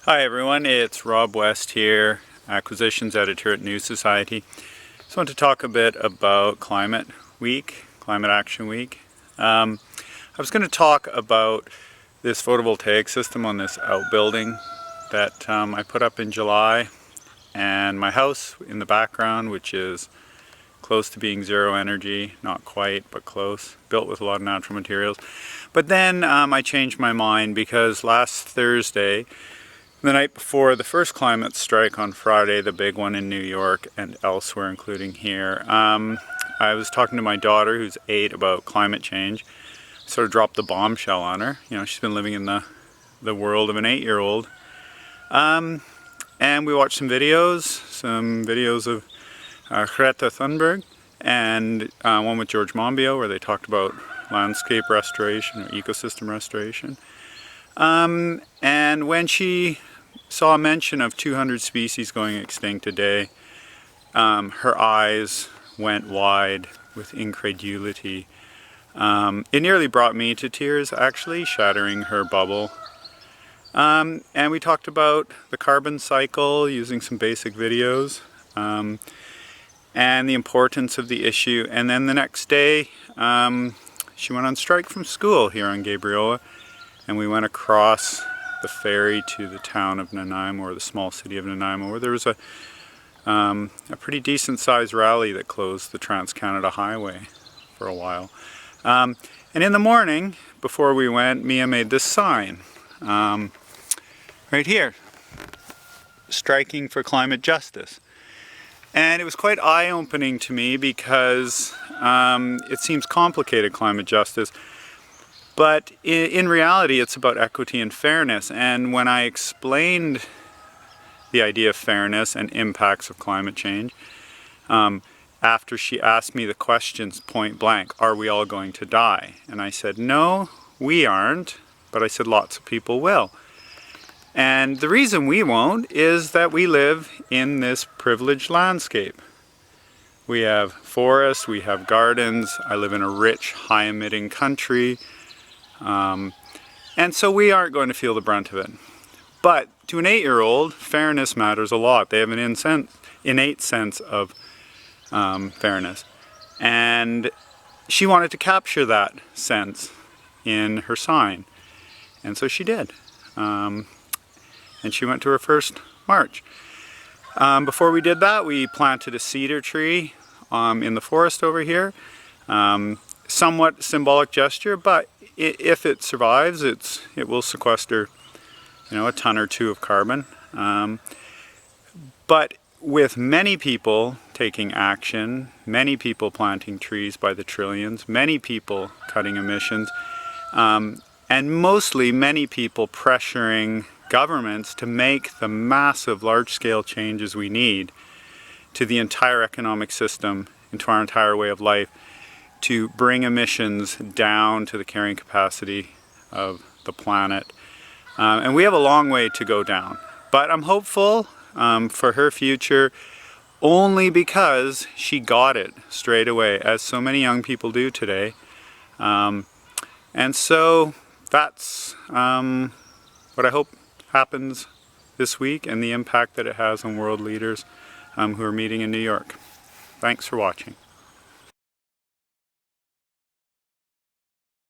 Hi everyone, it's Rob West here, Acquisitions Editor at New Society. Just want to talk a bit about Climate Action Week. I was going to talk about this photovoltaic system on this outbuilding that I put up in July, and my house in the background, which is close to being zero energy, not quite, but close, built with a lot of natural materials. But then I changed my mind because last Thursday, the night before the first climate strike on Friday, the big one in New York and elsewhere, including here, I was talking to my daughter, who's 8, about climate change. Sort of dropped the bombshell on her. You know, she's been living in the world of an 8-year-old. And we watched some videos of Greta Thunberg, and one with George Monbiot, where they talked about landscape restoration or ecosystem restoration. And when she saw a mention of 200 species going extinct a day, her eyes went wide with incredulity. It nearly brought me to tears, actually, shattering her bubble. And we talked about the carbon cycle using some basic videos, and the importance of the issue. And then the next day, she went on strike from school here on Gabriola, and we went across the ferry to the town of Nanaimo, or the small city of Nanaimo, where there was a pretty decent sized rally that closed the Trans-Canada Highway for a while. And in the morning, before we went, Mia made this sign, right here, striking for climate justice. And it was quite eye-opening to me because it seems complicated, climate justice. But in reality, it's about equity and fairness. And when I explained the idea of fairness and impacts of climate change, after she asked me the questions point blank, are we all going to die? And I said, no, we aren't, but I said lots of people will. And the reason we won't is that we live in this privileged landscape. We have forests, we have gardens, I live in a rich, high-emitting country. And so we aren't going to feel the brunt of it. But to an 8-year-old, fairness matters a lot. They have an innate sense of fairness. And she wanted to capture that sense in her sign. And so she did. And she went to her first march. Before we did that, we planted a cedar tree in the forest over here. Somewhat symbolic gesture, but if it survives, it will sequester, a ton or two of carbon. But with many people taking action, many people planting trees by the trillions, many people cutting emissions, and mostly many people pressuring governments to make the massive, large-scale changes we need to the entire economic system, into our entire way of life, to bring emissions down to the carrying capacity of the planet. And we have a long way to go down. But I'm hopeful for her future, only because she got it straight away, as so many young people do today. And so that's what I hope happens this week, and the impact that it has on world leaders who are meeting in New York. Thanks for watching.